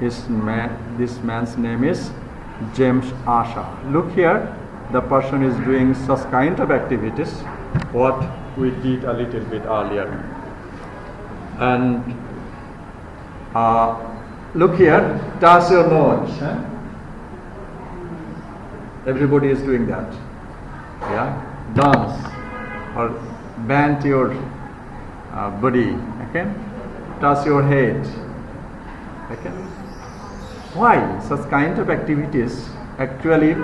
This man's name is James Asher. Look here, the person is doing such kind of activities what we did a little bit earlier. And look here, touch your nose. Everybody is doing that. Yeah, dance or bend your body. Okay, touch your head. Okay. Why such kind of activities? Actually,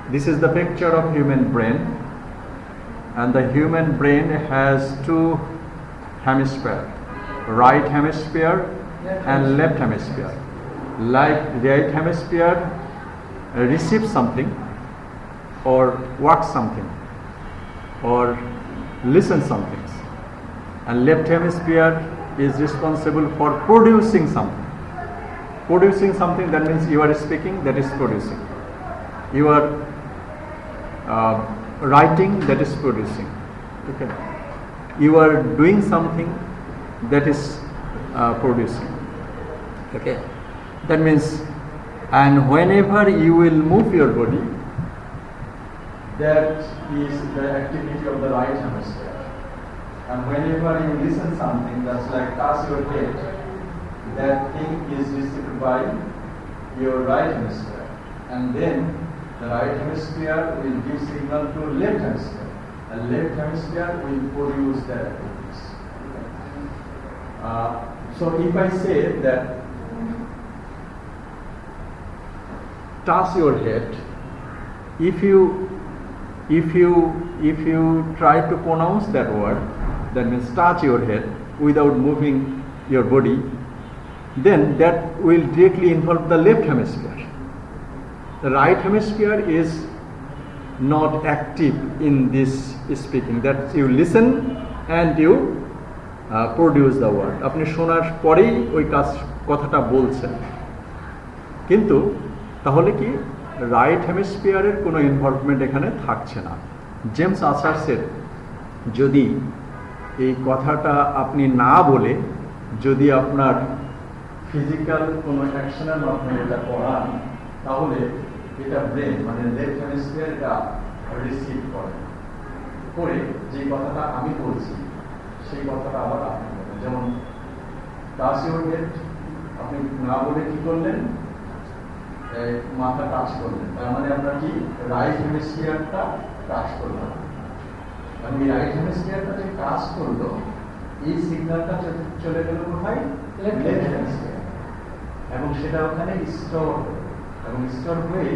this is the picture of human brain, and the human brain has two hemispheres, right hemisphere and left hemisphere. Like right hemisphere receives something or works something or listens something, and left hemisphere is responsible for producing something. Producing something, that means you are speaking, that is producing. You are writing, that is producing. Okay. You are doing something, that is producing. Okay. That means, and whenever you will move your body, that is the activity of the right hemisphere. And whenever you listen something, that's like touch your head, that thing is received by your right hemisphere, and then the right hemisphere will give signal to left hemisphere, and left hemisphere will produce that activities. So if I say that touch your head, if you try to pronounce that word, that means touch your head without moving your body, then that will directly involve the left hemisphere. The right hemisphere is not active in this speaking. That you listen and you produce the word. আপনি শোনার পরেই ওই কথাটা বলছেন, কিন্তু তাহলে কি right হেমিস্ফিয়ারের কোনো ইনভলভমেন্ট এখানে থাকছে না। জেমস আশার সেড, যদি এই কথাটা আপনি না বলে যদি আপনার ফিজিক্যাল কোনো অ্যাকশনের মাধ্যমে এটা করান, তাহলে এটা ব্রেন মানে লেফট হেমিস্ফিয়ার এটা রিসিভ করে যে কথাটা আমি বলছি সেই কথাটা আবার আপনি বলেন। যেমন টাচ ইউর হেড, আপনি না বলে কি করলেন, মাথা টাচ করলেন, তার মানে আপনার কি রাইট হেমিস্ফিয়ারটা টাচ করলো। মানে এই রাইট হেমিস্ফিয়ারটা যে টাচ করলো, এই সিগন্যালটা চলে গেল কোথায়, লেফট হেমিস্ফিয়ার, এবং সেটা ওখানে স্টোর এবং স্টোর হয়ে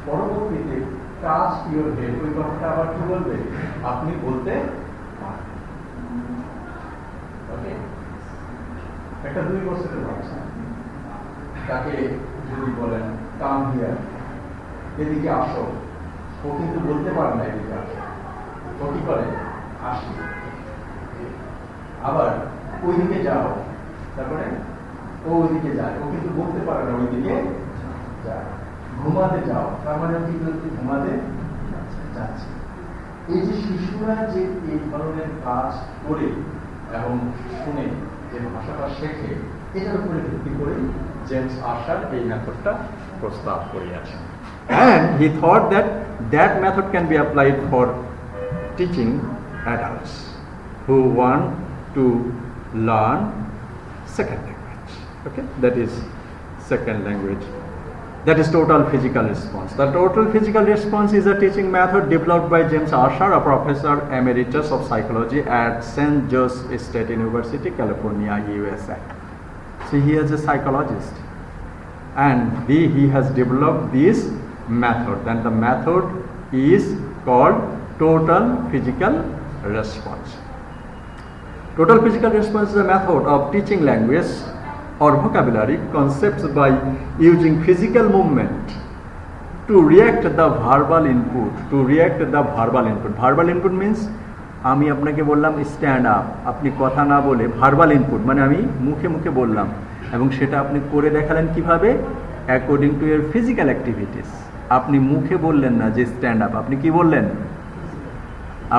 পরবর্তীতে টাচ ইউর হেড, ওই কথাটা আবার কি বলবে, আপনি বলতে পারবেন। ওকে, একটা 2 বছরের বাচ্চা, তাকে যদি বলেন কাম হিয়ার, এদিকে আসো, ও কিন্তু বলতে পারে না এদিকে আসো, ও কি করে, আসি। আবার ওইদিকে যাও, তারপরে ও ওইদিকে যায়, ও কিন্তু বলতে পারে না ওইদিকে যায়। ঘুমাতে যাও, তার মানে ও কিন্তু ঘুমাতে যাচ্ছে। এই যে শিশুরা যে এই ধরনের কাজ করে এবং শুনে যে ভাষাটা শেখে, এটার উপরে ভিত্তি করে জেমস আশার এই মেথডটা প্রস্তাব করিয়াছেন। And he thought that that method can be applied for teaching adults who want to learn second language. Okay, that is second language. That is total physical response. The total physical response is a teaching method developed by James Asher, a professor emeritus of psychology at St. Joseph State University, California, USA. So he is a psychologist, and he has developed this method, and the method is called total physical response. Total physical response is a method of teaching language or vocabulary concepts by using physical movement to react the verbal input. Verbal input means আমি আপনাকে বললাম stand up, আপনি কথা না বলে verbal input মানে আমি মুখে মুখে বললাম, এবং সেটা আপনি করে দেখালেন কিভাবে, according to year physical activities. আপনি মুখে বললেন না যে স্ট্যান্ড আপ, আপনি কি বললেন,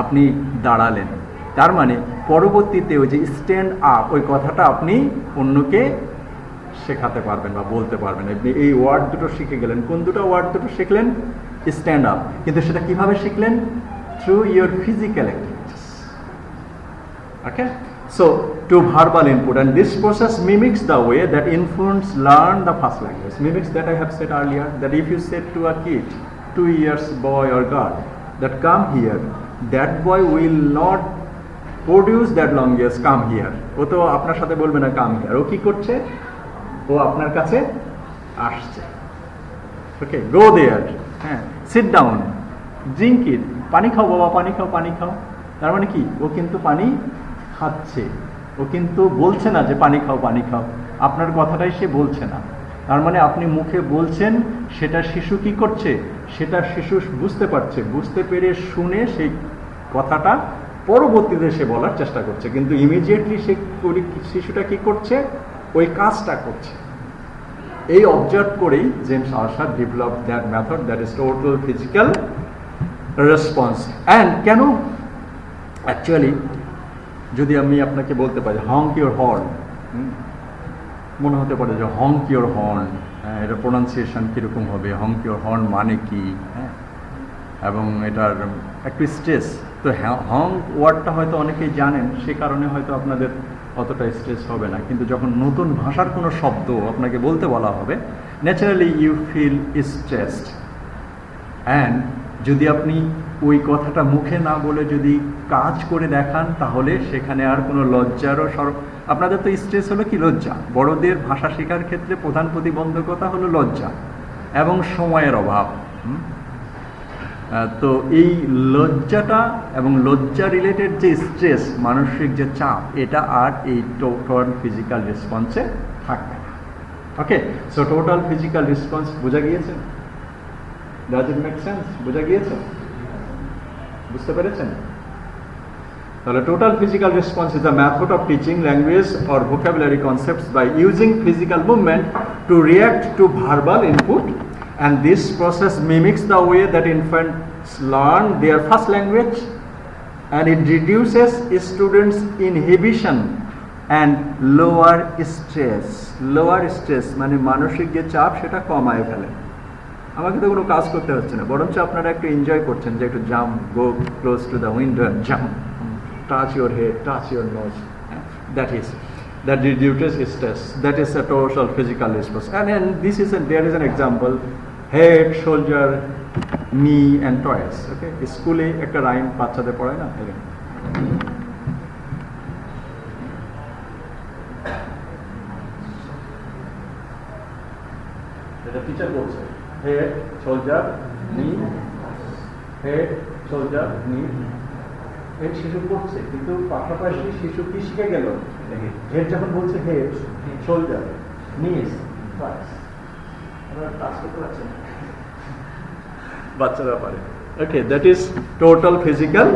আপনি দাঁড়ালেন। তার মানে পরবর্তীতে ওই যে স্ট্যান্ড আপ, ওই কথাটা আপনি অন্যকে শেখাতে পারবেন বা বলতে পারবেন। আপনি এই ওয়ার্ড দুটো শিখে গেলেন। কোন দুটো ওয়ার্ড দুটো শিখলেন? Stand up. কিন্তু সেটা কিভাবে শিখলেন? Through your physical activities. Okay, so to verbal input, and this process mimics the way that infants learn the first language. Mimics that I have said earlier, that if you said to a kid, 2 years boy or girl, that come here, that boy will not produce that language come here. ও তো আপনার সাথে বলবে না come here, ও কি করছে? ও আপনার কাছে আসছে। ওকে, go there, হ্যাঁ, sit down, drink it, পানি খাও বাবা, পানি খাও, পানি খাও। তার মানে কি? ও কিন্তু পানি খাচ্ছে, ও কিন্তু বলছে না যে পানি খাও, পানি খাও। আপনার কথাটাই সে বলছে না। তার মানে আপনি মুখে বলছেন, সেটা শিশু কি করছে? সেটা শিশু বুঝতে পারছে, বুঝতে পেরে শুনে সেই কথাটা পরবর্তীতে সে বলার চেষ্টা করছে, কিন্তু ইমিডিয়েটলি সে শিশুটা কি করছে? ওই কাজটা করছে। এই অবজার্ভ করেই জেমস আশার develop that method, that is total physical response. And কেন অ্যাকচুয়ালি যদি আমি আপনাকে বলতে পারি হংক ইওর হর্ন, মনে হতে পারে যে হংক ইওর হর্ন, এটা প্রোনাউন্সিয়েশন কীরকম হবে, হংক ইওর হর্ন মানে কি, হ্যাঁ, এবং এটার একটু স্ট্রেস তো হংক ওয়ার্ডটা হয়তো অনেকেই জানেন, সে কারণে হয়তো আপনাদের অতটা স্ট্রেস হবে না। কিন্তু যখন নতুন ভাষার কোনো শব্দ আপনাকে বলতে বলা হবে, naturally you feel stressed. And যদি আপনি ওই কথাটা মুখে না বলে যদি কাজ করে দেখান, তাহলে সেখানে আর কোনো লজ্জারও আপনাদের তো স্ট্রেস হলো কি? লজ্জা। বড়দের ভাষা শেখার ক্ষেত্রে প্রধান প্রতিবন্ধকতা হলো লজ্জা এবং সময়ের অভাব। তো এই লজ্জাটা এবং লজ্জা রিলেটেড যে স্ট্রেস, মানসিক যে চাপ, এটা আর এই টোটাল ফিজিক্যাল রেসপন্সে থাকবে না। ওকে, সো টোটাল ফিজিক্যাল রেসপন্স বোঝা গিয়েছে? Does it make sense? বোঝা গিয়েছে? বুঝতে পেরেছেন? তাহলে total physical response is the method of teaching language or vocabulary concepts by using physical movement to react to verbal input, and this process mimics the way that infants learn their first language, and it reduces students' inhibition and lower stress. Lower stress মানে মানসিক যে চাপ সেটা কমায় ফেলে। আমাকে তো কোনো কাজ করতে হচ্ছে না, বরঞ্চ আপনারা একটু এনজয় করছেন যে একটু jump, go close to the window and jump, touch your head, touch your nose, that reduces stress. That is a total physical response. And this is there is an example: head, shoulder, knee and toes. Okay, স্কুলে একটা rhyme বাচ্চাদের পড়ায় না, এটা teacher বলছে head, shoulder, knee, head, shoulder, knee. Head শিশু করছে, কিন্তু পাশাপাশি শিশু কি শিখে গেল? হেড যখন বলছে হেড, শোল্ডার, নিস, টাচ করতে পারছে না, বাচ্চারা পারে। Okay, that is total physical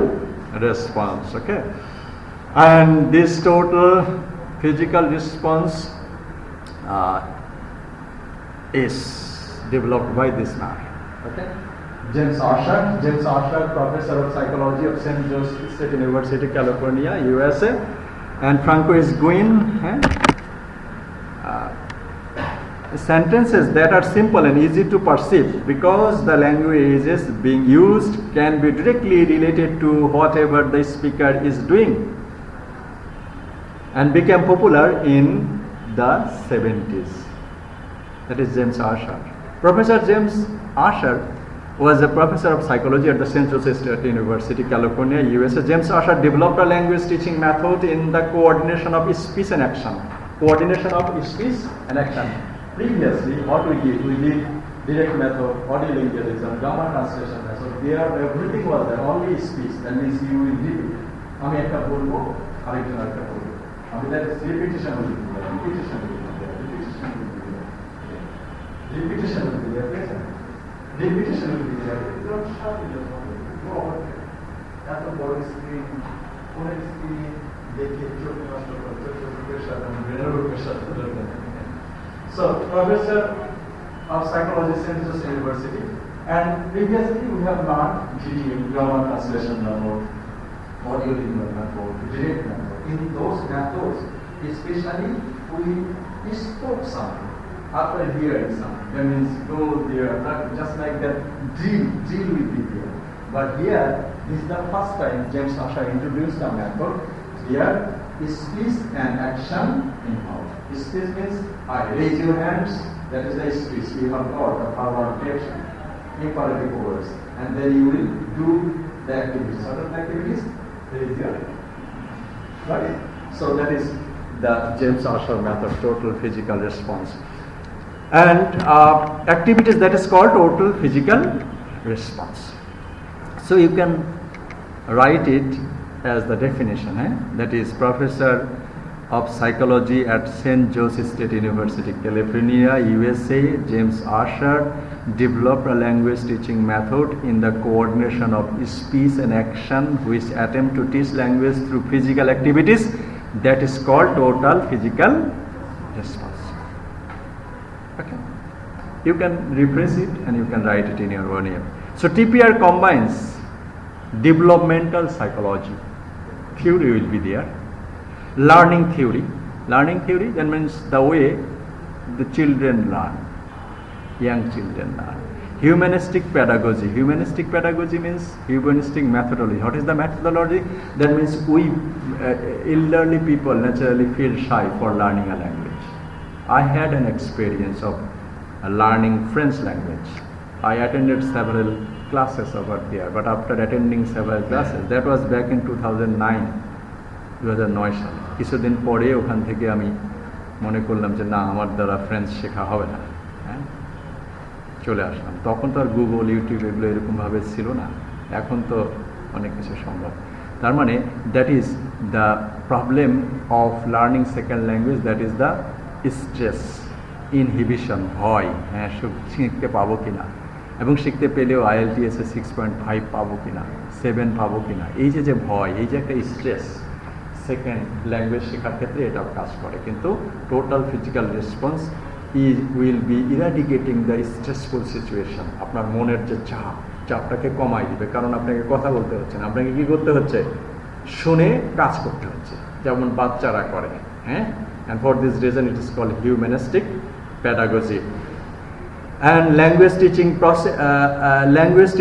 response. Okay, and this total physical response is developed by this man. Okay, James Asher, professor of psychology of St. Joseph State University, California, USA, and Francois Guin. Sentences that are simple and easy to perceive because the languages being used can be directly related to whatever the speaker is doing, and became popular in the 70s. That is James Asher. Professor James Asher was a professor of psychology at the St. Joseph State University, California, USA. James Asher developed a language teaching method in the coordination of speech and action. Coordination of speech and action. Previously, what we did direct method, audio linguism, grammar translation method. There, everything was there, only speech. That means you will repeat. আমি একটা বলবো, আরেকজন আরেকটা বলবো। আমি that repetition will be there, repetition will be there, repetition will be there, repetition will be there. Repetition will be there. Don't shut it down. Go over there. এত বড় screen, ফোনের স্ক্রিন দেখে চোখ নষ্ট করতে, চোখের সাথে ব্রেনের সাথে। So, professor of psychology, St. Joseph University, and previously we have learned GTM, grammar translation method, audio lingual method, direct method. In those methods, especially we he spoke something after hearing something. That means go there, not just like that drill will be there. But here, this is the first time James Asher introduced a method. Here, speech and action involved. Speech means I raise your hands, that is the speech. You have got the power of action, imperative words, and then you will do the activities. What are the activities? Raise your hand. Right? So that is the James Asher method, total physical response. And activities that is called total physical response. So you can write it as the definition. That is Professor of Psychology at St. Joseph State University, California, USA, James Asher developed a language teaching method in the coordination of speech and action which attempt to teach language through physical activities. That is called total physical response. Okay. You can rephrase it and you can write it in your own name. So TPR combines developmental psychology. Theory will be there. Learning theory, that means the way the children learn, young children learn. Humanistic pedagogy means humanistic methodology. What is the methodology? That means we elderly people naturally feel shy for learning a language. I had an experience of learning French language. I attended several classes over there, but after attending several classes, that was back in 2009 সালে, কিছুদিন পরে ওখান থেকে আমি মনে করলাম যে না, আমার দ্বারা ফ্রেঞ্চ শেখা হবে না, চলে আসলাম। তখন তো আর গুগল, ইউটিউব এগুলো এরকমভাবে ছিল না, এখন তো অনেক কিছু সম্ভব। তার মানে that is the problem of learning second language, that is the stress, inhibition, ভয়, শিখতে পাবো কিনা, এবং শিখতে পেলেও IELTS-এ 6.5 পাবো কিনা, 7 পাবো কিনা, এই যে ভয়, এই যে একটা স্ট্রেস সেকেন্ড ল্যাঙ্গুয়েজ শেখার ক্ষেত্রে এটাও কাজ করে। কিন্তু total physical response will be eradicating the stressful situation. আপনার মনের যে চাপটাকে কমাই দিবে, কারণ আপনাকে কথা বলতে হচ্ছে না, আপনাকে কি করতে হচ্ছে, শুনে কাজ করতে হচ্ছে, যেমন বাচ্চারা করে। And for this reason it is called humanistic pedagogy. And language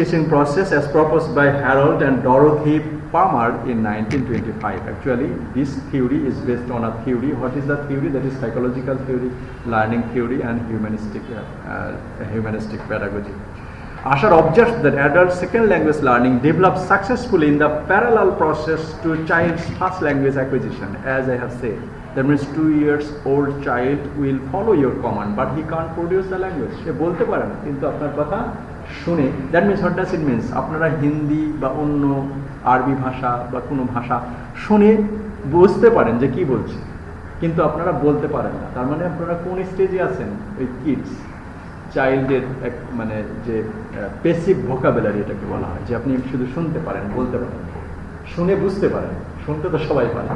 teaching process as proposed by Harold and Dorothy Palmer in 1925. Actually, this theory is based on a theory. What is the theory? That is psychological theory, learning theory, and humanistic pedagogy. Asher observes that adult second language learning develops successfully in the parallel process to child's first language acquisition. As I have said, that means 2 years old child will follow your command, but he can't produce the language. সে বলতে পারে না, কিন্তু আপনার কথা শুনে। That means what does it means? আপনারা হিন্দি বা অন্য আরবি ভাষা বা কোনো ভাষা শুনে বুঝতে পারেন যে কি বলছে, কিন্তু আপনারা বলতে পারেন না। তার মানে আপনারা কোন স্টেজে আছেন? ওই কিডস চাইল্ডের মানে যে প্যাসিভ ভোকাবুলারি এটাকে বলা হয়, যে আপনি শুধু শুনতে পারেন, বলতে পারেন, শুনে বুঝতে পারেন। শুনতে তো সবাই পারে,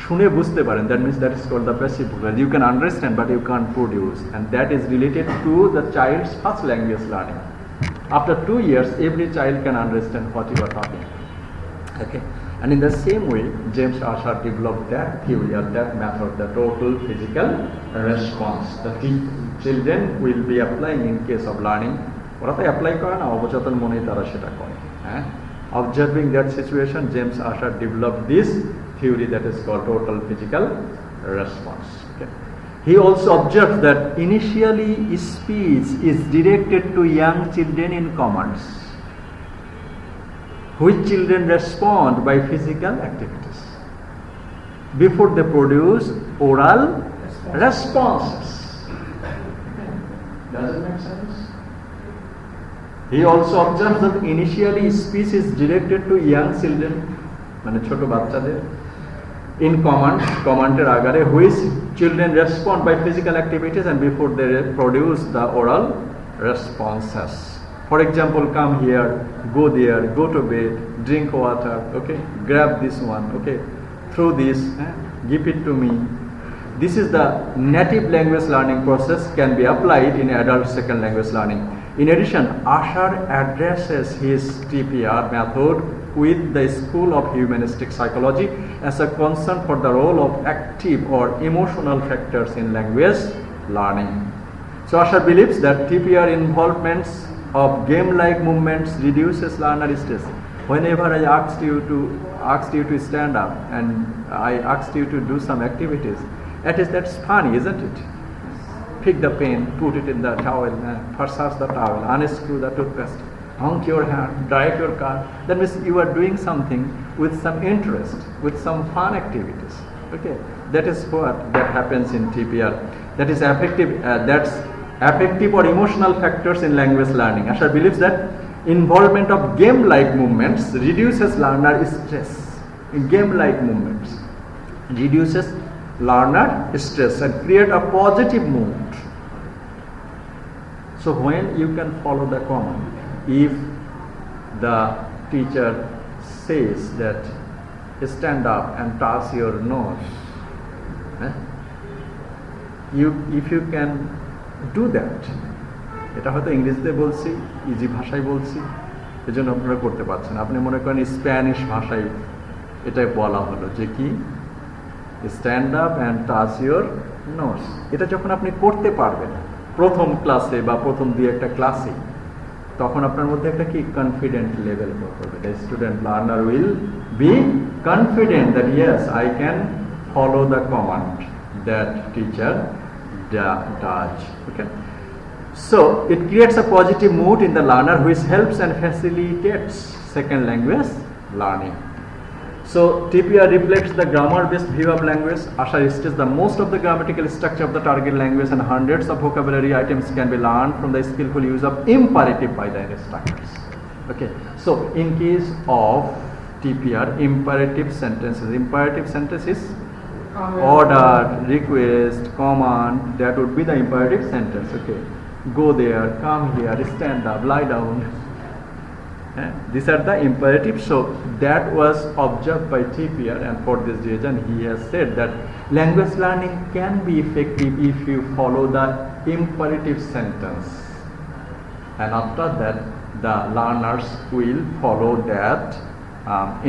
শুনে বুঝতে পারেন, that means that is called the passive vocabulary. You can understand but you can't produce, and that is related to the child's first language learning. After 2 years, every child can understand what you are talking. Okay, and in the same way, James Asher developed that theory or that method, the total physical response. The children will be applying in case of learning. ওরা তো apply করে না, অবচেতন মনেই তারা সেটা করে। Observing that situation, James Asher developed this theory that is called total physical response. Okay. He also observed that initially speech is directed to young children in commands, which children respond by physical activities before they produce oral responses. Does it make sense? He also observed that initially speech is directed to young children, মানে ছোট বাচ্চাদের, in command agare, which children respond by physical activities and before they produce the oral responses. For example, come here, go there, go to bed, drink water, okay, grab this one, okay, throw this, give it to me. This is the native language learning process, can be applied in adult second language learning. In addition, Asher addresses his TPR method with the School of Humanistic Psychology as a concern for the role of active or emotional factors in language learning. So Asher believes that TPR involvements of game-like movements reduces learner stress. Whenever I asked you to stand up and I asked you to do some activities, that's funny, isn't it? Pick the pen, put it in the towel, massage the towel, unscrew the toothpaste, honk your hand, drive your car. That means you are doing something with some interest, with some fun activities. Okay, that is what that happens in TPR. That is affective. That's affective or emotional factors in language learning. Asher believes that involvement of game-like movements reduces learner stress. Game-like movements reduces learner stress and create a positive mood. So when you can follow the command, if the teacher says that stand up and touch your nose, if you can do that, এটা হয়তো ইংরেজিতে বলছি, easy ভাষায় বলছি, এজন্য আপনারা করতে পারছেন। আপনি মনে করেন স্প্যানিশ ভাষায় এটা বলা হলো যে কি, stand up and touch your nose. এটা যখন আপনি করতে পারবেন প্রথম ক্লাসে বা প্রথম দুই একটা ক্লাসে, তখন আপনার মধ্যে একটা কি কনফিডেন্ট লেভেল করবে। The student learner will be confident that yes I can follow the command that teacher does. Okay, so it creates a positive mood in the learner which helps and facilitates second language learning. So TPR reflects the grammar-based view of language. Asher states that most of the grammatical structure of the target language and hundreds of vocabulary items can be learned from the skillful use of imperative by the instructors. Okay, so in case of TPR, imperative sentences order, request, command, that would be the imperative sentence. Okay, go there, come here, stand up, lie down. These are the imperatives. So that was observed by TPR, and for this reason he has said that language learning can be effective if you follow the imperative sentence, and after that the learners will follow that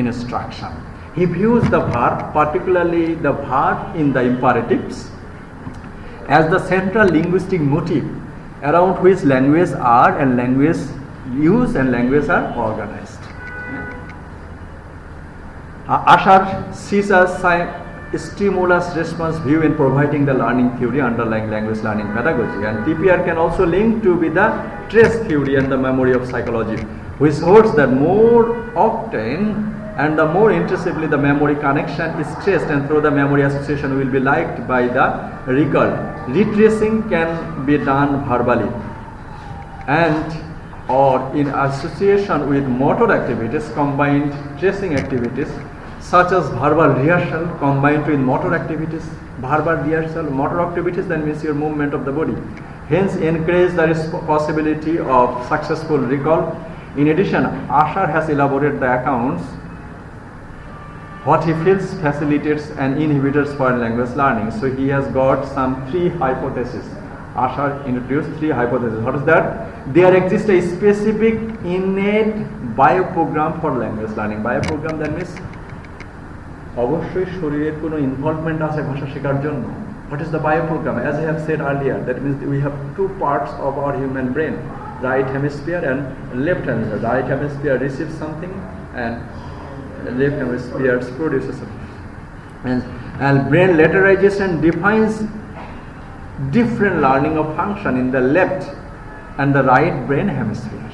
instruction. He views the verb, particularly the verb in the imperatives, as the central linguistic motive around which language are and language use and language are organized. Asher sees a stimulus response view in providing the learning theory underlying language learning pedagogy, and TPR can also link to with the trace theory and the memory of psychology, which holds that more often and the more intensively the memory connection is traced, and through the memory association will be liked by the recall. Retracing can be done verbally and or in association with motor activities, combined tracing activities such as verbal rehearsal combined with motor activities. Verbal rehearsal, motor activities, that means your movement of the body, hence encourage the possibility of successful recall. In addition, Asher has elaborated the accounts what he feels facilitates and inhibitors for language learning. So he has got some 3 hypotheses. Asher introduced 3 hypotheses. What is that? There exists a specific innate bioprogram for language learning. Bioprogram, that means অবশ্যই শরীরের কোনো involvement আছে ভাষা শেখার জন্য। What is the bioprogram? As I have said earlier, that means we have 2 parts of our human brain, right hemisphere and left hemisphere. Right hemisphere receives something and left hemisphere produces something. And brain letterization defines different learning of function in the left and the right brain hemisphere.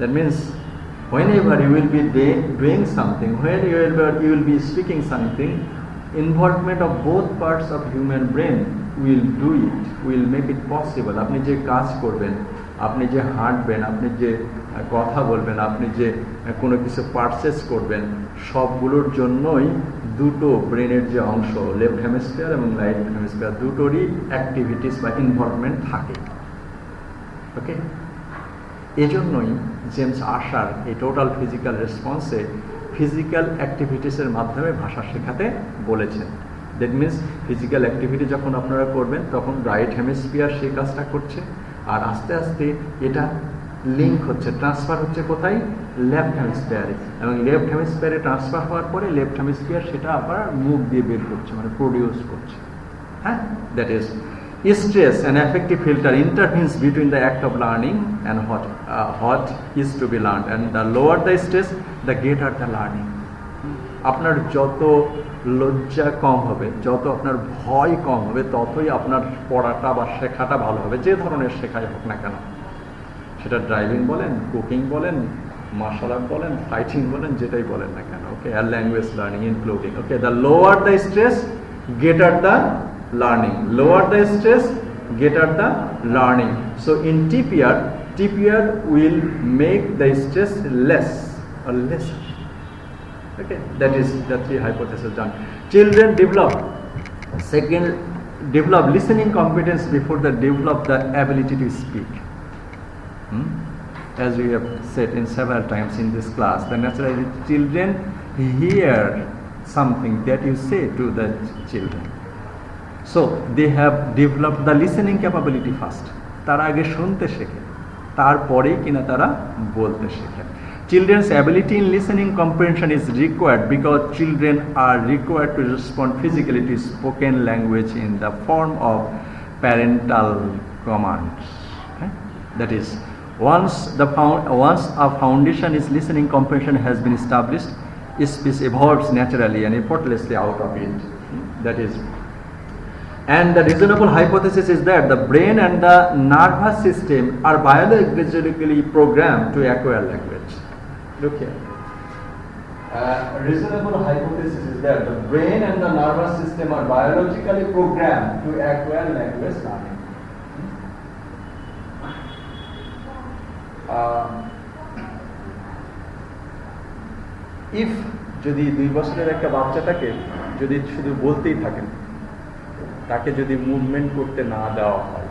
That means whenever you will be doing something, whenever you will be speaking something, involvement of both parts of human brain will do it, will make it possible. আপনি যে কাজ করবেন, আপনি যে হাঁটবেন, আপনি যে কথা বলবেন, আপনি যে কোনো কিছু পারচেস করবেন, সবগুলোর জন্যই দুটো ব্রেনের যে অংশ লেফট হেমিস্ফিয়ার এবং রাইট হেমিস্ফিয়ার দুটোরই অ্যাক্টিভিটিস বা ইনভলভমেন্ট থাকে। ওকে, এজন্যই জেমস আশার এই টোটাল ফিজিক্যাল রেসপন্সে ফিজিক্যাল অ্যাক্টিভিটিসের মাধ্যমে ভাষা শেখাতে বলেছেন। দ্যাট মিনস ফিজিক্যাল অ্যাক্টিভিটি যখন আপনারা করবেন তখন রাইট হেমিস্ফিয়ার সেই কাজটা করছে, আর আস্তে আস্তে এটা লিঙ্ক হচ্ছে, ট্রান্সফার হচ্ছে কোথায়? লেফট হেমিস্ফিয়ারে, এবং লেফট হেমিস্ফিয়ারে ট্রান্সফার হওয়ার পরে লেফট হেমিস্ফিয়ার সেটা আবার মুখ দিয়ে বের করছে, মানে প্রডিউস করছে। হ্যাঁ, that is stress and affective filter intervenes between the act of learning and what is to be learned, and the lower the stress, the greater the learning. আপনার যত লজ্জা কম হবে, যত আপনার ভয় কম হবে, ততই আপনার পড়াটা বা শেখাটা ভালো হবে, যে ধরনের শেখাই হোক না কেন। সেটা ড্রাইভিং বলেন, কুকিং বলেন, মার্শাল আর্ট বলেন, ফাইটিং বলেন, যেটাই বলেন না কেন। ওকে, আর language learning including. Okay, the lower the stress, greater the learning. Lower the stress, greater the learning. So in TPR will make the stress less or lesser. Okay, that is the three hypotheses done. Children develop listening competence before they develop the ability to speak. As we have said in several times in this class, the naturally children hear something that you say to the children. So they have developed the listening capability first. তারা আগে শুনতে শেখে, তারপরেই কিনা তারা বলতে শেখে। Children's ability in listening comprehension is required because children are required to respond physically to spoken language in the form of parental commands. Okay? That is, once a foundation is listening comprehension has been established, speech evolves naturally and effortlessly out of it. That is, and the reasonable hypothesis is that the brain and the nervous system are biologically programmed to acquire language. Look here. Reasonable hypothesis is that the brain and the nervous system are biologically programmed to acquire language learning. If যদি 2 বছরের একটা বাচ্চাটাকে যদি শুধু বলতেই থাকেন, তাকে যদি মুভমেন্ট করতে না দেওয়া হয়,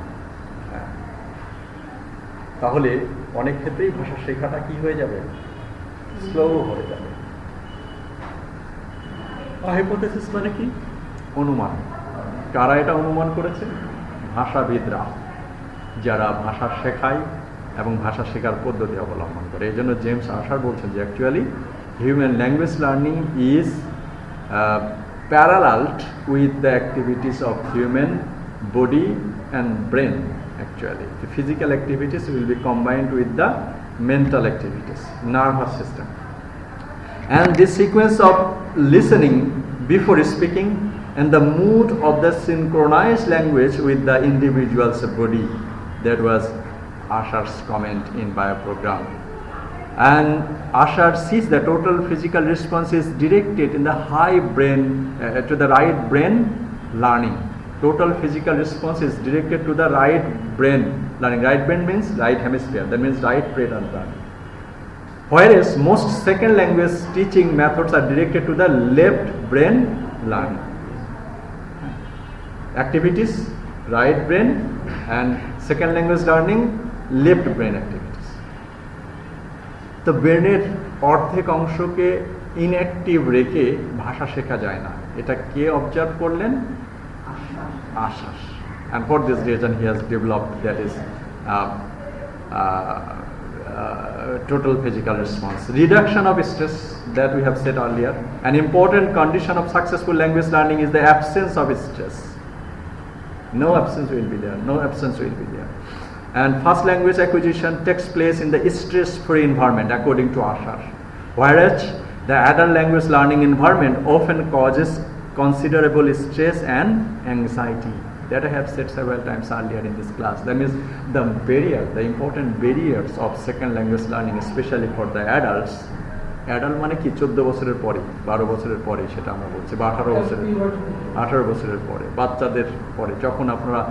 তাহলে অনেক ক্ষেত্রেই ভাষা শেখাটা কি হয়ে যাবে? স্লো হয়ে যাবে। হাইপোথেসিস মানে কি? অনুমান। কারা এটা অনুমান করেছে? ভাষাবিদরা, যারা ভাষা শেখায় এবং ভাষা শেখার পদ্ধতি অবলম্বন করে। এই জন্য জেমস আশার বলছেন যে actually human language learning is paralleled with the activities of human body and brain. Actually, the physical activities will be combined with the mental activities, nervous system, and this sequence of listening before speaking and the mood of the synchronized language with the individual's body. That was Ashar's comment in bioprogram. And Ashar sees the total physical response is directed in the high brain to the right brain learning. Total physical response is directed to the right brain learning. Right brain means right hemisphere. That means right brain learning. Whereas most second language teaching methods are directed to the left brain learning. Activities, right brain, and second language learning, left brain activities. তো ব্রেনের অর্ধেক অংশকে inactive রেখে ভাষা শেখা যায় না। এটা কে অবজার্ভ করলেন? আশার। And for this reason he has developed, that is total physical response. Reduction of stress, that we have said earlier. An important condition of successful language learning is the absence of stress. No absence will be there. No absence will be there. And first language acquisition takes place in the stress-free environment, according to Ashar. Whereas the adult language learning environment often causes considerable stress and anxiety. That I have said several times earlier in this class. That means the important barriers of second language learning, especially for the adults. Adult মানে কি? 14 বছরের পরে, 12 বছরের পরে, সেটা আমরা বলছি, বা 18 বছরের পরে, বাচ্চাদের পরে, যখন আপনারা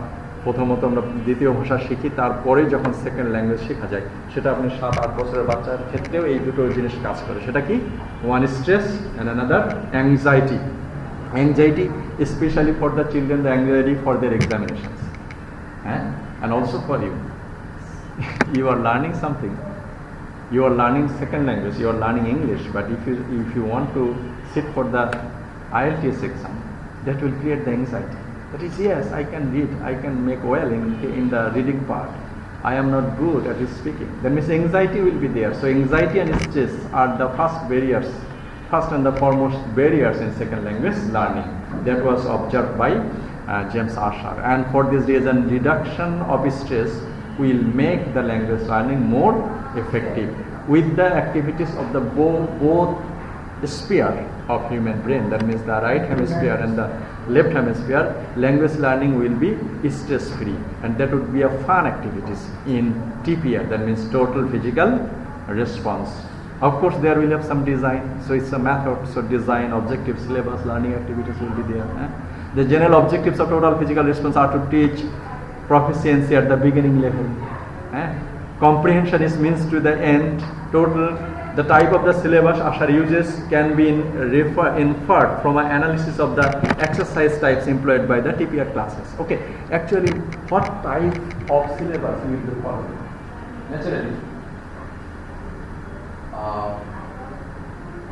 প্রথমত আমরা দ্বিতীয় ভাষা শিখি, তারপরে যখন সেকেন্ড ল্যাঙ্গুয়েজ শেখা যায়, সেটা আপনি 7-8 বছরের বাচ্চার ক্ষেত্রেও এই দুটো জিনিস কাজ করে। সেটা কি? One stress and another anxiety. Anxiety specially for the children, the anxiety for their examinations, and also for you. You are learning something, you are learning second language, you are learning English, but if you want to sit for the IELTS exam, that will create the anxiety. That is, yes, I can read, I can make well in the reading part. I am not good at speaking. That means anxiety will be there. So anxiety and stress are the first and the foremost barriers in second language learning. That was observed by James Asher. And for this reason, reduction of stress will make the language learning more effective with the activities of the both sphere of human brain. That means the right hemisphere and the left hemisphere. Language learning will be stress free, and that would be a fun activities in TPR. That means total physical response. Of course, there will have some design. So it's a method. So design, objectives, syllabus, learning activities will be there. The general objectives of total physical response are to teach proficiency at the beginning level. Comprehension is means to the end. Total, the type of the syllabus Asher uses can be inferred from an analysis of the exercise types employed by the TPR classes. Okay, actually, what type of syllabus will be followed? Naturally,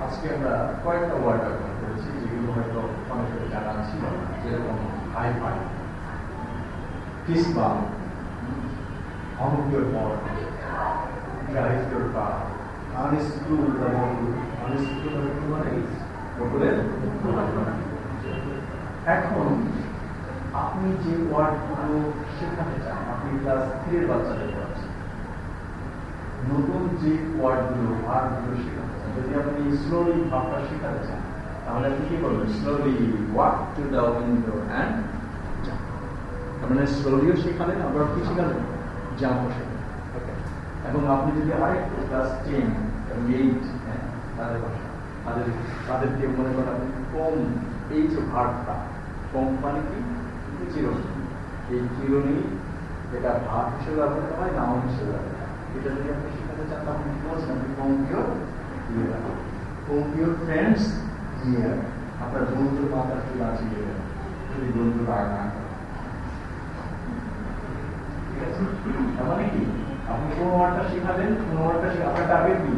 আজকে আমরা কয়েকটা word ব্যবহার করেছি যেগুলো হয়তো অনেকের জানা ছিল না, যেরকম হাইফাই, ফিসবাম, অমুকের পর, ড্রাইভের পা, unscrew the bottle, unscrew the বটলের। এখন আপনি যে ওয়ার্ডগুলো শেখাতে চান, আপনি ক্লাস 3 এর বাচ্চাদের পড়াচ্ছেন, নতুন যে ওয়ার্ডগুলো ভার্বগুলো শেখাতে চান, যদি আপনি স্লোলি ভাবটা শেখাতে চান তাহলে আপনি কি করবেন? Slowly walk two the window and jump. তার মানে স্লোলিও শেখালেন, আবার কি শেখালেন? জাম্পও শেখালেন। ওকে, এবং আপনি যদি আরেকটু ক্লাস 10 এবং 8 তাদের ভাষা, তাদেরকে মনে করেন আপনি কম, এই যে ভার্বটা কম মানে কি? চিরুনি। এই চিরুনি এটা ভার্ব হিসেবে ব্যবহার করা হয়, নাউন হিসেবে ব্যবহার করা হয়। এটা যদি আপনি শেখাতে চান আপনি কি বলছেন? আপনি কম্পিউর ফ্রেন্ডস হিয়ার, আপনার বন্ধুর মাথার চুল আছে যদি বন্ধু রাগ না করে। ঠিক আছে, তার মানে কি আপনি কোন ওয়ার্ডটা শেখাবেন, কোন ওয়ার্ডটা আপনার টার্গেট কি?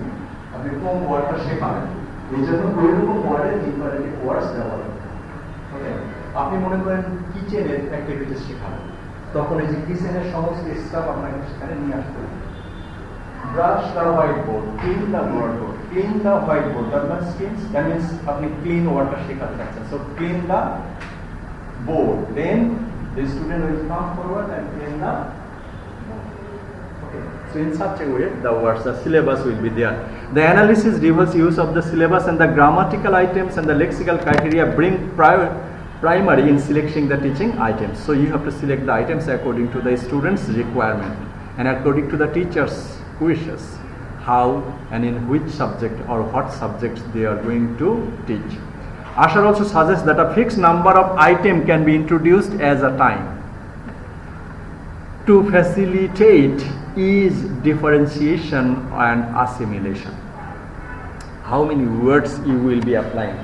আপনি কোন ওয়ার্ডটা শেখাবেন, এই জন্য ওইরকম ওয়ার্ডের ইম্পারেটিভ ওয়ার্ডস ব্যবহার করতে হবে। ওকে, আপনি মনে করেন কিচেনের অ্যাক্টিভিটিস শেখাবেন, তখন এই যে কিচেনের সমস্ত স্টাফ আপনাকে সেখানে নিয়ে আসতে হবে। Brush the whiteboard, clean the board, clean the whiteboard. That means আপনি clean water শেখাতে চাচ্ছেন। So clean the board. Then the student will come forward and clean the board. Okay. So in such a way, the words, the syllabus will be there. The analysis reveals use of the syllabus and the grammatical items and the lexical criteria bring primary in selecting the teaching items. So you have to select the items according to the student's requirement and according to the teacher's wishes, how and in which subject or what subjects they are going to teach. Asher also suggests that a fixed number of items can be introduced as a time to facilitate ease, differentiation and assimilation. How many words you will be applying?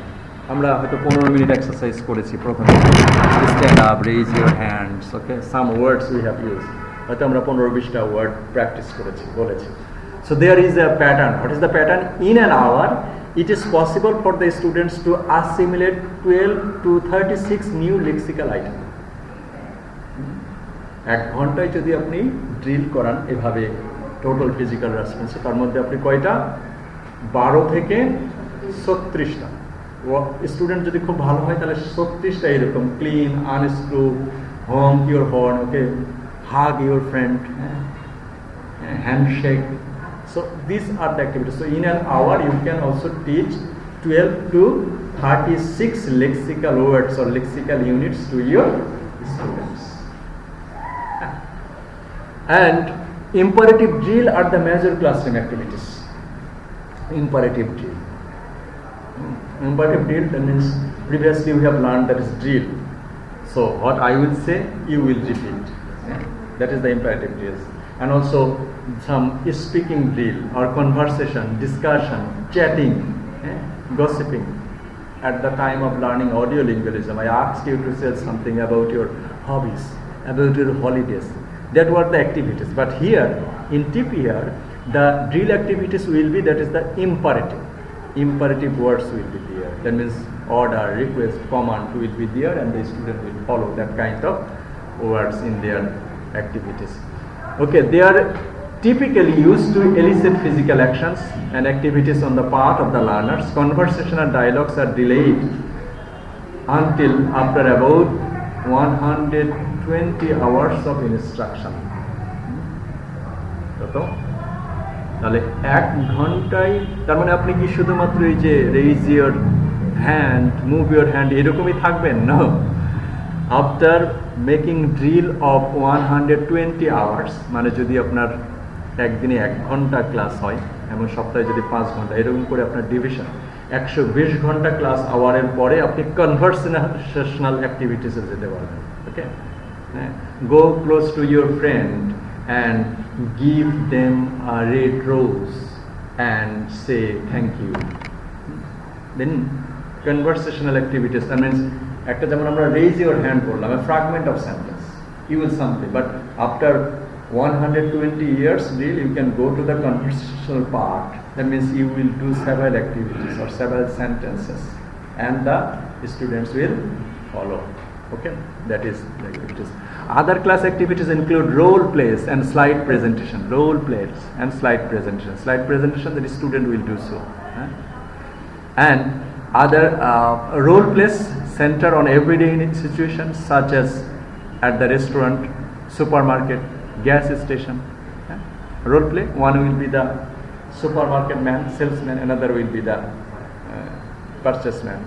আমরা হয়তো 15 minute exercise করেছি প্রথমে, stand up, raise your hands, okay, some words we have use, হয়তো আমরা 15-20টা word practice বলেছি। So there is a pattern. What is the pattern? In an hour, it is possible for the students to assimilate 12 to 36 new lexical items. এক ঘন্টায় যদি আপনি drill করান এভাবে টোটাল ফিজিক্যাল রেসপন্স, তার মধ্যে আপনি কয়টা? 12 থেকে 36টা। স্টুডেন্ট যদি খুব ভালো হয় তাহলে 36টা এরকম clean, unscrew, honk your horn, okay, hug your friend, handshake. So these are the activities. So in an hour you can also teach 12 to 36 lexical words or lexical units to your students. And imperative drill are the major classroom activities. Imperative drill. Imperative drill, that means previously we have learned that is drill. So what I will say, you will repeat. That is the imperative drills. And also some speaking drill or conversation, discussion, chatting, gossiping. At the time of learning audio lingualism, I asked you to say something about your hobbies, about your holidays. That were the activities. But here in TPR, the drill activities will be, that is the imperative. Imperative words will be there. That means order, request, command will be there, and the student will follow that kind of words in their activities. Okay, they are typically used to elicit physical actions and activities on the part of the learners. Conversational dialogues are delayed until after about 120 hours of instruction. তো তাহলে 1 ঘন্টায়, তার মানে আপনি কি শুধুমাত্র এই যে raise your hand, move your hand এরকমই থাকবেন? না, after making drill of 120 hours, মানে যদি আপনার একদিনে 1 ঘন্টা ক্লাস হয় এবং সপ্তাহে যদি 5 ঘন্টা, এরকম করে আপনার ডিভিশন 120 ঘন্টা ক্লাস আওয়ারের পরে আপনি কনভারসেশনাল অ্যাক্টিভিটিসে যেতে পারবেন। Okay, go close to your friend and give them a red rose and say thank you. Then conversational activities, that means একটা যেমন আমরা raise your hand বললাম, a fragment of sentence, you will something, but after 120 years drill you can go to the conversational part. That means you will do several activities or several sentences and the students will follow. Okay, that is the activities. Other class activities include role plays and slide presentation. Role plays and slide presentation. Slide presentation, the student will do so. And other role plays center on everyday situations such as at the restaurant, supermarket, gas station. Role play, one will be the supermarket man, salesman, another will be the purchaseman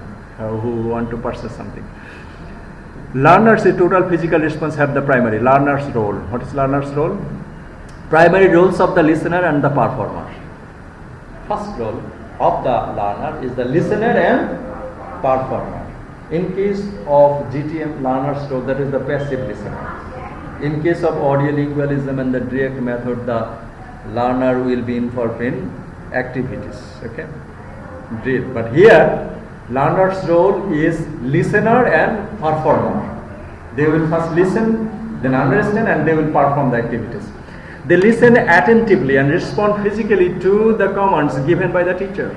who want to purchase something. Learners in total physical response have the primary learner's role. What is learner's role? Primary roles of the listener and the performer. First role of the learner is the listener and performer. In case of GTM, learner's role, that is the passive listener. In case of audio lingualism and the direct method, the learner will be involved in activities. Okay, drill. But here, learner's role is listener and performer. They will first listen, then understand, and they will perform the activities. They listen attentively and respond physically to the commands given by the teacher.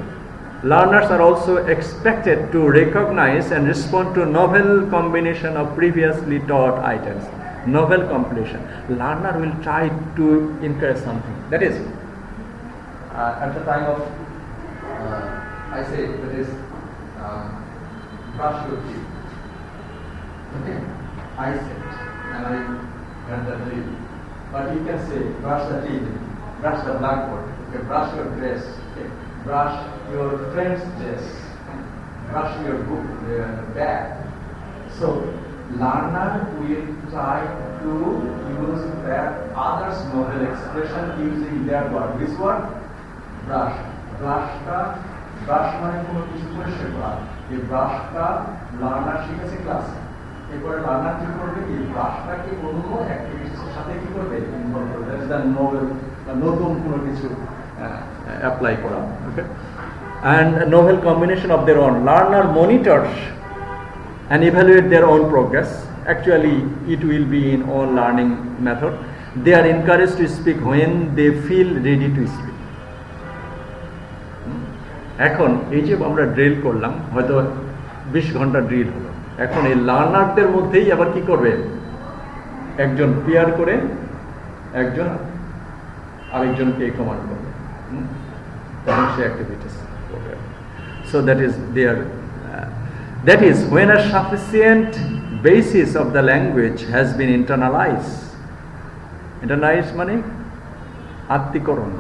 Learners are also expected to recognize and respond to novel combination of previously taught items. Novel combination. Learner will try to encourage something. That is, at the time of, I say, that is, brush your teeth. Okay, I said, and I got the drill. But you can say, brush the teeth, brush the blackboard, okay, brush your dress, okay, brush your friend's dress, brush your book, bag. So, learner will try to use that others' novel expression using their word. This word, brush. Brush মানে কোনো কিছু পরিষ্কার করা। এই ব্রাশটা learner শিখেছে ক্লাসে, এরপরে লার্নার কি করবে, এই ব্রাশটাকে অন্য অ্যাক্টিভিটিসের সাথে কি করবে, ইনভলভ করবে। দ্যাট ইজ দ্য নোভেল, নতুন কোনো কিছু অ্যাপ্লাই করা। ওকে, and a novel combination of their own. Learner monitors and evaluate their own progress. Actually, it will be in own learning method. They are encouraged to speak when they feel ready to speak. এখন এই যে আমরা drill করলাম, হয়তো 20 ঘন্টা drill হলো, এখন এই লার্নারদের মধ্যেই আবার কি করবে, একজন পেয়ার করে একজন আরেকজনকে কমান্ড করবে, তখন সে অ্যাক্টিভিটিস করবে। So that is when a sufficient basis of the language has been internalized মানে আত্মীকরণ।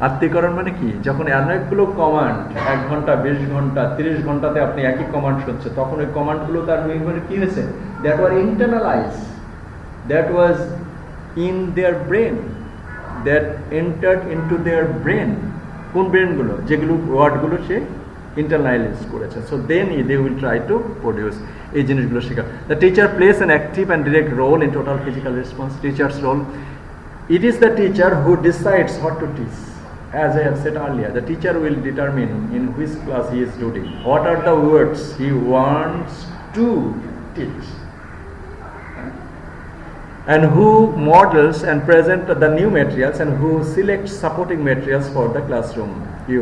আত্মীকরণ মানে কি, যখন অনেকগুলো কমান্ড 1 ঘন্টা 20 ঘন্টা 30 ঘন্টাতে আপনি একই কমান্ড শুনছে, তখন ওই কমান্ডগুলো তার মেমরি কি হয়েছে, that were internalize, that was in their brain, that entered into their brain. কোন ব্রেনগুলো, যেগুলো ওয়ার্ডগুলো সে ইন্টারনালাইজ করেছে। So then they will try to produce এই জিনিসগুলো শেখা। The teacher place an active and direct role in total physical response. Teacher's role, it is the teacher who decides what to teach. As I have said earlier, the teacher will determine in which class he is studying, what are the words he wants to teach, and who models and present the new materials, and who selects supporting materials for the classroom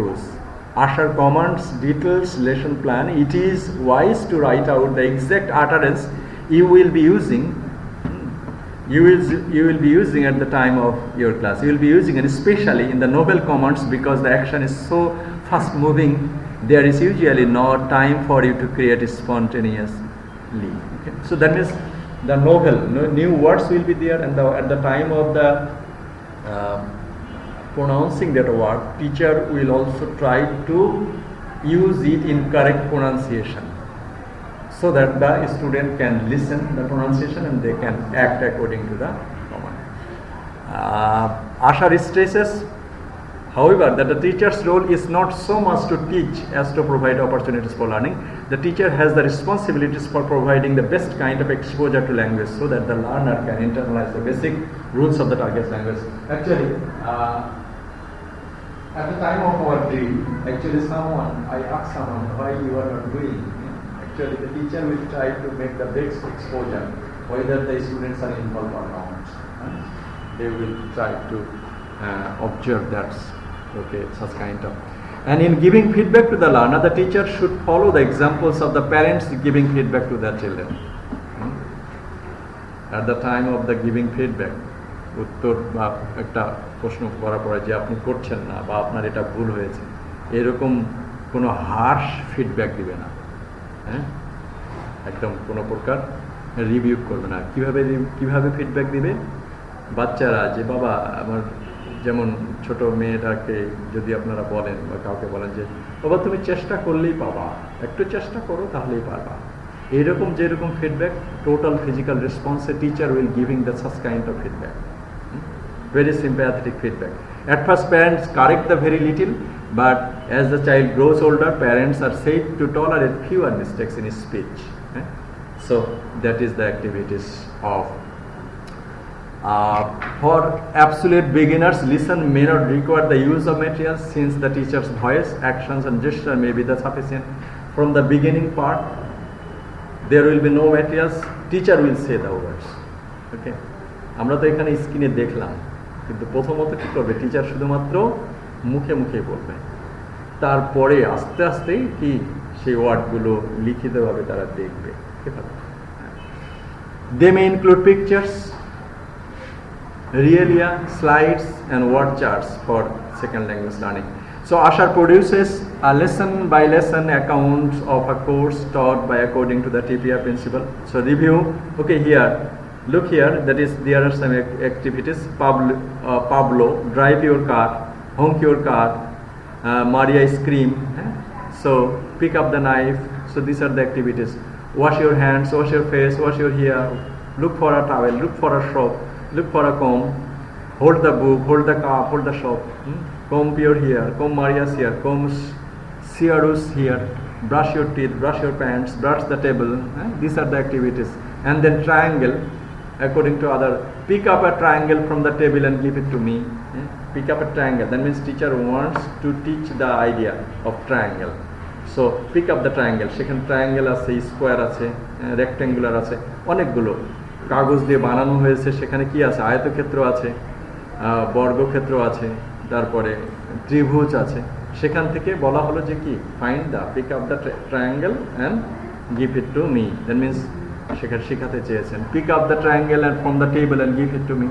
use. Usher commands details lesson plan. It is wise to write out the exact utterance you will be using. you will be using at the time of your class. You will be using, and especially in the novel commands, because the action is so fast moving, there is usually no time for you to create spontaneously. Okay? So that means the novel, new words will be there, and at the time of the pronouncing that word, teacher will also try to use it in correct pronunciation, so that the student can listen the pronunciation and they can act according to the command. Asha stresses, however, that the teacher's role is not so much to teach as to provide opportunities for learning. The teacher has the responsibilities for providing the best kind of exposure to language, so that the learner can internalize the basic rules of the target language. Actually, at the time of our drill, I asked someone why you are not doing. Actually, the teacher will try to make the best exposure, whether the students are involved or not. They will try to observe that, okay, such kind of. And in giving feedback to the learner, the teacher should follow the examples of the parents giving feedback to their children. At the time of the giving feedback, উত্তর বা একটা প্রশ্ন করার পরে যে আপনি করছেন না বা আপনার এটা ভুল হয়েছে, এরকম কোনো হার্শ ফিডব্যাক দিবে না, হ্যাঁ, একদম কোনো প্রকার রিভিউ করবে না। কিভাবে ফিডব্যাক দিবে? বাচ্চারা যে বাবা আমার, যেমন ছোট মেয়েটাকে যদি আপনারা বলেন বা কাউকে বলেন যে বাবা তুমি চেষ্টা করলেই পাবা, একটু চেষ্টা করো তাহলেই পারবা, এইরকম যেরকম ফিডব্যাক, টোটাল ফিজিক্যাল রেসপন্সে teacher will giving the such kind of feedback, very sympathetic feedback. At first parents correct the very little, but as the child grows older, parents are said to tolerate fewer mistakes in his speech. So that is the activities of for absolute beginners. Listen may not require the use of materials, since the teacher's voice, actions and gesture may be the sufficient. From the beginning part, there will be no materials, teacher will say the words. Okay, আমরা তো এখানে স্ক্রিনে দেখলাম, কিন্তু প্রথমত কি করবে? Teacher শুধুমাত্র মুখে মুখে বলবে, তারপরে আস্তে আস্তে কি সেই ওয়ার্ডগুলো লিখিতভাবে তারা দেখবে। They may include pictures, realia, slides and word charts for second language learning. So Asha produces a lesson by lesson accounts of a course taught by according to the TPR principle. So review, okay, here look here, that is there are some activities. Pablo, drive your car, honk your car, Maria scream, so pick up the knife. So these are the activities. Wash your hands, wash your face, wash your hair, look for a towel, look for a soap, look for a comb, hold the book, hold the cup, hold the soap, comb your hair, comb Maria's hair, comb Sierra's hair, brush your teeth, brush your pants, brush the table. These are the activities. And then triangle, according to other, pick up a triangle from the table and give it to me. Pick up a triangle, that means teacher wants to teach the idea of triangle. So pick up the triangle, সেখানে triangle আছে, square আছে, rectangular আছে, অনেকগুলো কাগজ দিয়ে বানানো হয়েছে। সেখানে কি আছে? আয়তক্ষেত্র আছে, বর্গক্ষেত্র আছে, তারপরে ত্রিভুজ আছে। সেখান থেকে বলা হলো যে কি, find the, pick up the triangle and give it to me. That means সেখানে শেখাতে চেয়েছেন, pick up the triangle and from the table and give it to me.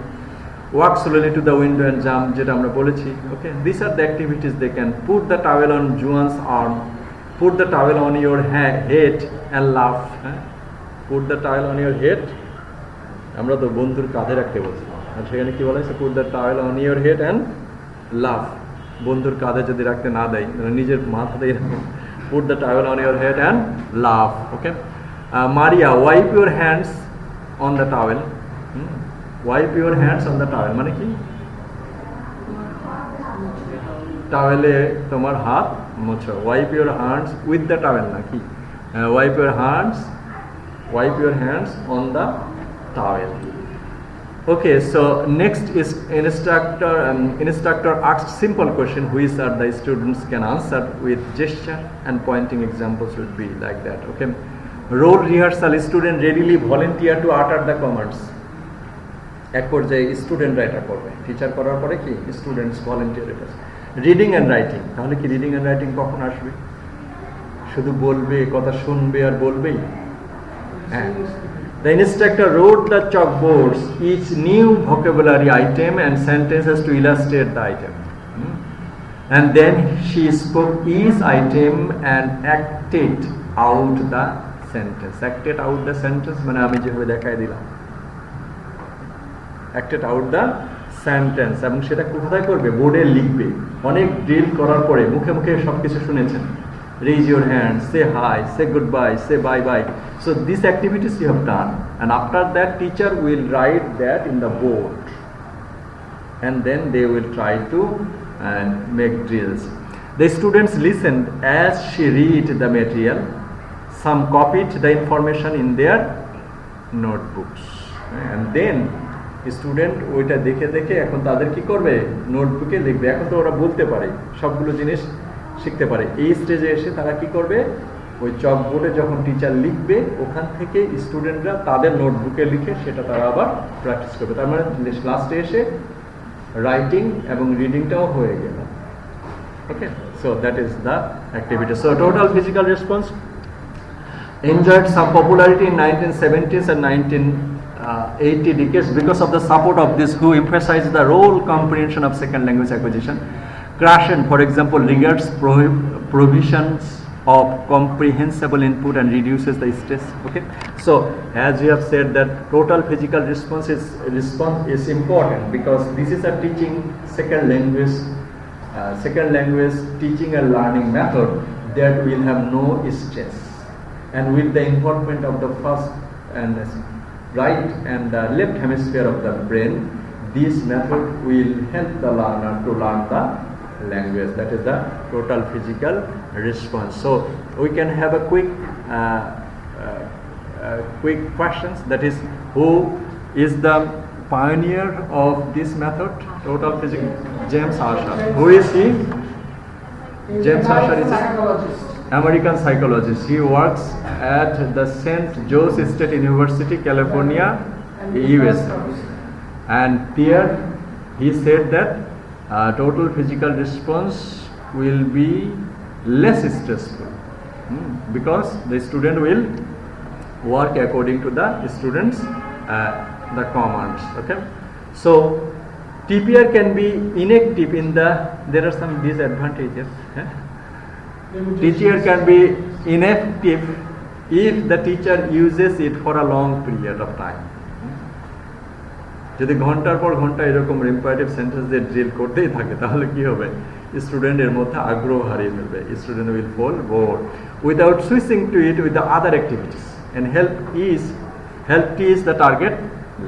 Walk slowly to the window and jump, যেটা আমরা বলেছি। Okay, this are the activities they can. Put the towel on Juan's arm, put the towel on your head and laugh. Put the towel on your head, আমরা তো বন্ধুর কাঁধে রাখতে বলছি, আর সেখানে কি বলা হয়েছে? put the towel on your head and laugh. বন্ধুর কাঁধে যদি রাখতে না দেয়, নিজের মাথাতেই রাখে। put the towel on your head and laugh. Okay, Maria, wipe your hands on the towel. Wipe your hands on the towel মানে কি? টাওয়েলে তোমার হাত মোছো। wipe your hands with the towel নাকি? wipe your hands on the towel. Okay, so next is instructor asks simple question which are the students can answer with gesture and pointing examples would be like that. Okay, role rehearsal, student readily volunteer to utter the commands. এক পর্যায়ে স্টুডেন্টরা এটা করবে, teacher করার পরে কি students volunteer এটা। Reading and writing, তাহলে কি রিডিং অ্যান্ড রাইটিং কখন আসবে? শুধু বলবে, কথা শুনবে আর বলবেই? হ্যাঁ, The instructor wrote the chalkboards each new vocabulary item and sentences to illustrate the item. And then she spoke each item and acted out the sentence. Acted out the sentence মানে আমি যেভাবে দেখাই দিলাম, acted out the sentence, এবং সেটা কোথায় করবে? বোর্ডে লিখবে। অনেক ড্রিল করার পরে মুখে মুখে সবকিছু শুনেছেন, raise your hand, say hi, say goodbye, say bye bye. So these activities you have done, and after that teacher will write that in the board, and then they will try to make drills. The students listened as she read the material. Some copied the information in their notebooks, and then student ওইটা দেখে দেখে এখন তাদের কি করবে? নোটবুকে লিখবে। এখন তো ওরা বলতে পারে, সবগুলো জিনিস শিখতে পারে। এই স্টেজে এসে তারা কি করবে? ওই চকবোর্ডে যখন টিচার লিখবে, ওখান থেকে স্টুডেন্টরা তাদের নোটবুকে লিখে সেটা তারা আবার প্র্যাকটিস করবে। তার মানে লাস্টে এসে রাইটিং এবং রিডিংটাও হয়ে গেল। Okay, so that is the activity. So total physical response enjoyed some popularity in 1970s and 1980 decades because of the support of this who emphasized the role comprehension of second language acquisition. Krashen, for example, regards provisions of comprehensible input and reduces the stress. Okay, so as you have said that total physical response is important because this is a teaching second language teaching and learning method that will have no stress, and with the involvement of the first and right and the left hemisphere of the brain, this method will help the learner to learn the language. That is the total physical response. So we can have a quick questions, that is, who is the pioneer of this method, total physical? James Archer. Who is he? James Archer is psychologist. American psychologist. He works at the St. Joe's State University, California, US. And here he said that total physical response will be less stressful because the student will work according to the students the commands. Okay, so TPR can be inactive in the, there are some disadvantages. Teacher can be inactive if the teacher uses it for a long period of time. যদি ঘন্টার পর ঘন্টা এরকম imperative sentence দিয়ে drill করতেই থাকে তাহলে কি হবে? স্টুডেন্টের মধ্যে আগ্রহ হারিয়ে ফেলবে। Student will fall bored without switching to it with the other activities and help teach the target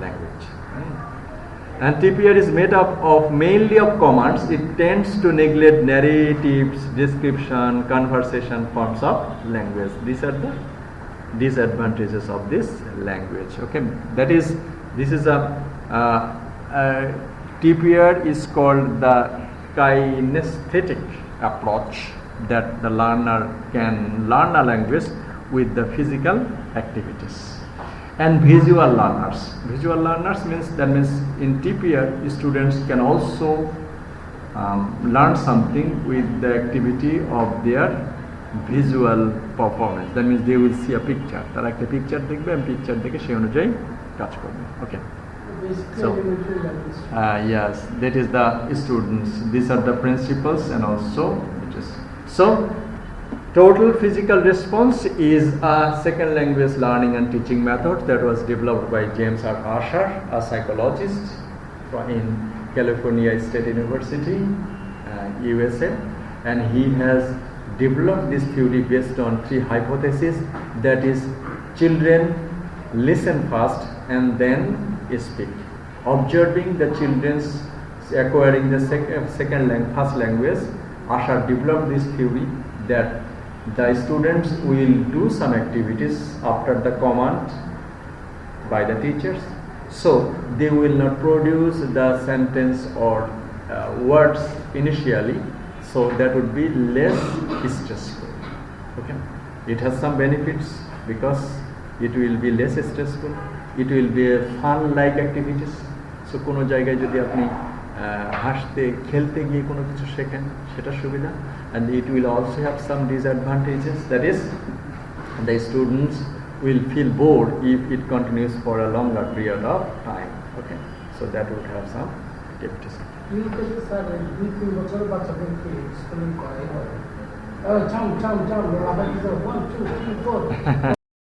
language. And TPR is made up of mainly of commands. It tends to neglect narratives, description, conversation forms of language. These are the disadvantages of this language. Okay, that is, this is a TPR is called the kinesthetic approach, that the learner can learn a language with the physical activities. And visual learners means in TPR students can also learn something with the activity of their visual performance. That means they will see a picture, তারা একটা picture দেখবে এবং picture দেখে সেই অনুযায়ী কাজ করবে। ওকে, so yes, that is the students, these are the principles and also it is so total physical response is a second language learning and teaching method that was developed by James R. Archer, a psychologist in California State University, USA, and he has developed this theory based on 3 hypotheses, that is, children listen first and then speak. Observing the children's acquiring the first language, Archer developed this theory that the students will do some activities after the command by the teachers, so they will not produce the sentence or words initially, so that would be less stressful. Okay, it has some benefits because it will be less stressful, it will be a fun like activities. So কোনো জায়গায় যদি আপনি হাসতে খেলতে গিয়ে কোনো কিছু শেখেন সেটা সুবিধা, and it will also have some disadvantages, that is, the students will feel bored if it continues for a longer period of time. Okay, so that would have some activities. ইউকেতে স্যার 2-3 বছরের বাচ্চাদেরকে schooling করাই হয় চাম চাম চাম আবার কিছু 1 2 3 4